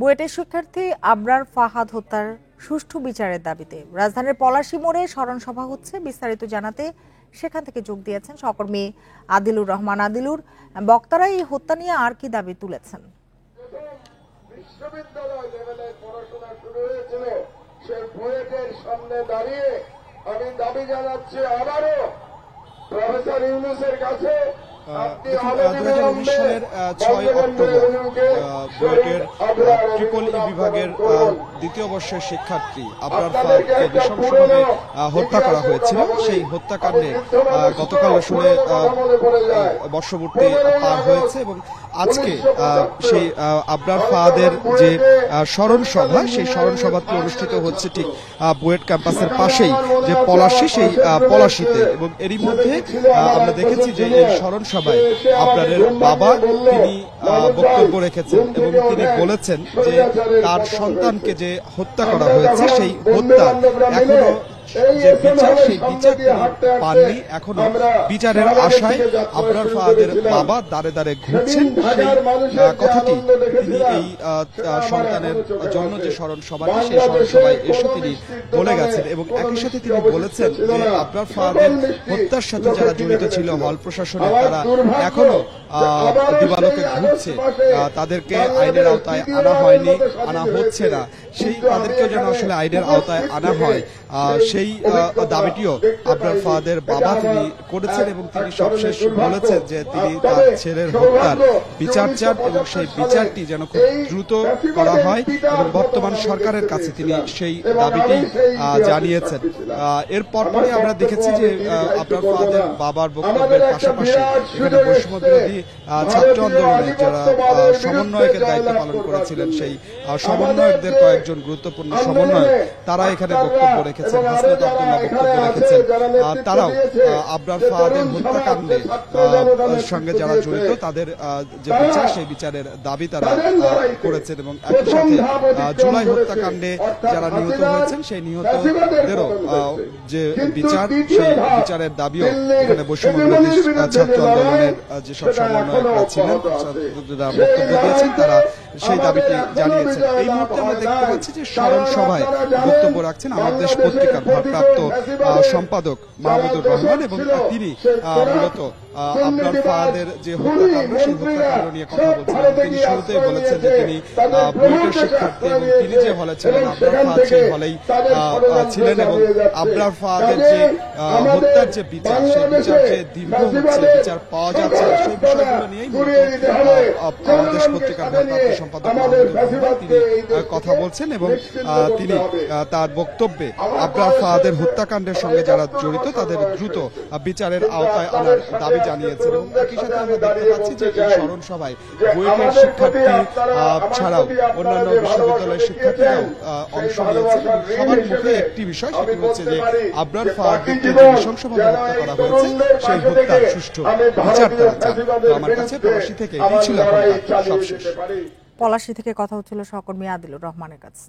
বুয়েটের শিক্ষার্থী আবরার ফাহাদ হত্যার সুষ্ঠু বিচারের দাবিতে রাজধানীর পলাশী মোড়ে স্মরণ সভা হচ্ছে। বিস্তারিত জানাতে সেখান থেকে যোগ দিয়েছেন সহকর্মী আদিলুর রহমান। আদিলুর, বক্তারা এই হত্যা নিয়ে আর কি দাবি তুলেছেন? বিশ্ববিদ্যালয় লেভেলে পড়াশোনা শুরু হয়েছিল, সেই বুয়েটের সামনে দাঁড়িয়ে আমি দাবি জানাচ্ছি আবারও প্রফেসর ইউনূসের কাছে। 2019 সালের 6 অক্টোবর বুয়েটের ট্রিপল ই বিভাগের দ্বিতীয় বর্ষের শিক্ষার্থী আবরার ফাহাদকে নৃশংসভাবে হত্যা করা হয়েছিল। সেই হত্যাকাণ্ডে গতকাল আসলে বর্ষপূর্তি পার হয়েছে এবং আজকে সেই আবরার ফাহাদের যে স্মরণ সভা, সেই স্মরণ সভাটি অনুষ্ঠিত হচ্ছে ঠিক বুয়েট ক্যাম্পাসের পাশেই যে পলাশী, সেই পলাশীতে। এবং এরই মধ্যে আমরা দেখেছি যে এই স্মরণ সভায় আবরারের বাবা তিনি বক্তব্য রেখেছেন এবং তিনি বলেছেন যে তার সন্তানকে যে হত্যা করা হয়েছে, সেই হত্যা এখনো যে বিচার, সেই বিচার তিনি পাননি। এখনো বিচারের আশায় আবরার ফাহাদের বাবা দাঁড়ে দাঁড়ে ঘুরছেন। সেই কথাটি তিনি এই সন্তানের জন্য যে স্মরণ সভাটি, সেই স্মরণ সভায় এসে তিনি বলে গেছেন এবং একই সাথে তিনি বলেছেন যে আবরার ফাহাদের হত্যার সাথে যারা জড়িত ছিল হল প্রশাসনের, তারা এখনো দিবালোকে ঘুরছে, তাদেরকে আইনের আওতায় আনা হয়নি, আনা হচ্ছে না। সেই তাদেরকেও যেন আসলে আইনের আওতায় আনা হয়, সেই দাবিটিও আবরার ফাহাদের বাবা তিনি করেছেন এবং তিনি সবশেষ বলেছেন যে তিনি তার ছেলের হত্যার বিচার চান এবং সেই বিচারটি যেন খুব দ্রুত করা হয় এবং বর্তমান সরকারের কাছে তিনি সেই দাবিটি জানিয়েছেন। এরপর পরে আমরা দেখেছি যে আবরার ফাহাদের বাবার বক্তব্যের পাশাপাশি এখানে বৈষম্য বিরোধী ছাত্র আন্দোলনের যারা সমন্বয়কের দায়িত্ব পালন করেছিলেন, সেই সমন্বয়কদের কয়েকজন গুরুত্বপূর্ণ সমন্বয়ক তারা এখানে বক্তব্য রেখেছেন, হাসনাত আব্দুল্লাহ বক্তব্য রেখেছেন। তারাও আবরার ফাহাদের হত্যাকাণ্ডের সঙ্গে যারা জড়িত তাদের যে বিচার, সেই বিচারের দাবি তারা করেছেন এবং একই সাথে জুলাই হত্যাকাণ্ডে যারা নিহত হয়েছেন, সেই নিহতদেরও যে বিচার, সেই বিচারের দাবিও এখানে বৈষম্য বিরোধী ছাত্র আন্দোলনের যেসব সমন্বয়করা ছিলেন, যারা বক্তব্য দিয়েছেন, তারা সেই দাবিটি জানিয়েছেন। এই মুহূর্তে আমরা দেখতে পাচ্ছি যে স্মরণ সভায় বক্তব্য রাখছেন আমার দেশ পত্রিকার ভারপ্রাপ্ত সম্পাদক মাহমুদুর রহমান এবং তিনি মূলত আবরার ফাহাদের যে হত্যাকাণ্ড, সেই হত্যাকাণ্ড নিয়ে কথা বলছেন। তিনি শুরুতেই বলেছেন যে তিনি বুয়েটের শিক্ষার্থী এবং তিনি যে হলে ছিলেন, আবরার ফাহাদ সেই হলেই ছিলেন এবং আবরার ফাহাদের যে হত্যার যে বিচার, সেই বিচার যে দীর্ঘ হচ্ছে, বিচার পাওয়া যাচ্ছে, সেই বিষয়গুলো নিয়েই বাংলাদেশ পত্রিকার ভারপ্রাপ্ত সম্পাদক মাহমুদুর রহমান তিনি কথা বলছেন এবং তিনি তার বক্তব্যে আবরার ফাহাদের হত্যাকাণ্ডের সঙ্গে যারা জড়িত তাদের দ্রুত বিচারের আওতায় আনার দাবি জানিয়েছেন। এবং একই সাথে আমরা দেখতে পাচ্ছি যে এই স্মরণ সভায় বুয়েটের শিক্ষার্থী ছাড়াও অন্যান্য বিশ্ববিদ্যালয়ের শিক্ষার্থীরাও অংশ নিয়েছেন। সবার মুখে একটি বিষয়, সেটি হচ্ছে যে আবরার ফাহাদকে নৃশংসভাবে হত্যা করা হয়েছে, সেই হত্যার সুষ্ঠু বিচার তারা চান। আমার কাছে পলাশী থেকে এই ছিল সবশেষ। পলাশী থেকে কথা হচ্ছিল সহকর্মী আদিলুর রহমানের কাছে।